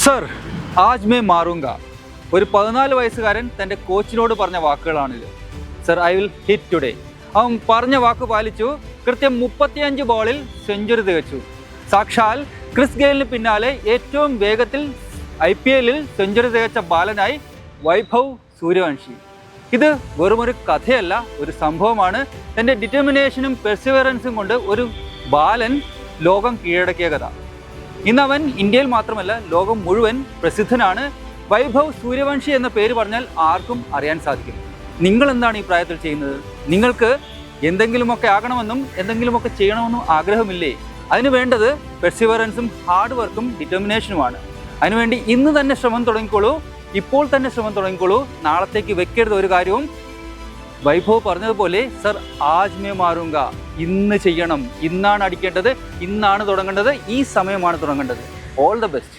Sir ആജ് may മാറൂങ്ക ഒരു 14 വയസ്സുകാരൻ തൻ്റെ കോച്ചിനോട് പറഞ്ഞ വാക്കുകളാണിത്. Sir I will hit today. അവൻ പറഞ്ഞ വാക്ക് പാലിച്ചു. കൃത്യം 35 ബോളിൽ സെഞ്ചുറി തികച്ചു. സാക്ഷാൽ ക്രിസ് ഗെയിലിന് പിന്നാലെ ഏറ്റവും വേഗത്തിൽ IPL സെഞ്ചുറി തികച്ച ബാലനായി വൈഭവ് സൂര്യവംശി. ഇത് വെറുമൊരു കഥയല്ല, ഒരു സംഭവമാണ്. തൻ്റെ ഡിറ്റർമിനേഷനും പെർസിവറൻസും കൊണ്ട് ഒരു ബാലൻ ലോകം കീഴടക്കിയ കഥ. ഇന്നവൻ ഇന്ത്യയിൽ മാത്രമല്ല ലോകം മുഴുവൻ പ്രസിദ്ധനാണ്. വൈഭവ് സൂര്യവംശി എന്ന പേര് പറഞ്ഞാൽ ആർക്കും അറിയാൻ സാധിക്കും. നിങ്ങൾ എന്താണ് ഈ പ്രായത്തിൽ ചെയ്യുന്നത്? നിങ്ങൾക്ക് എന്തെങ്കിലുമൊക്കെ ആകണമെന്നും എന്തെങ്കിലുമൊക്കെ ചെയ്യണമെന്നും ആഗ്രഹമില്ലേ? അതിന് വേണ്ടത് പെർസിവറൻസും ഹാർഡ് വർക്കും ഡിറ്റർമിനേഷനുമാണ്. അതിനുവേണ്ടി ഇന്ന് തന്നെ ശ്രമം തുടങ്ങിക്കോളൂ, ഇപ്പോൾ തന്നെ ശ്രമം തുടങ്ങിക്കോളൂ. നാളത്തേക്ക് വെക്കരുത് ഒരു കാര്യവും. വൈഭവ് പറഞ്ഞതുപോലെ സർ ആജ് മേ മാറൂങ്ക, ഇന്ന് ചെയ്യണം, ഇന്നാണ് അടിക്കേണ്ടത്, ഇന്നാണ് തുടങ്ങേണ്ടത്, ഈ സമയമാണ് തുടങ്ങേണ്ടത്. All the best.